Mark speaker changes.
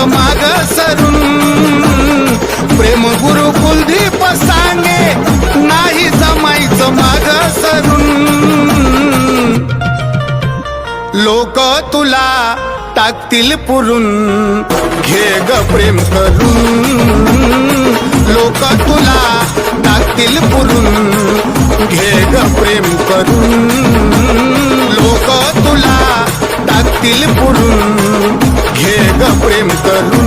Speaker 1: माग सरून, प्रेम गुरु कुलदीप सांगे नाही जमायचं माग सरून. लोक तुला टाकतील पुरून, घे ग प्रेम करून. लोक तुला टाकतील पुरून, घे ग प्रेम करून. लोक तुला टाकतील पुरून, घे ग प्रेम करून.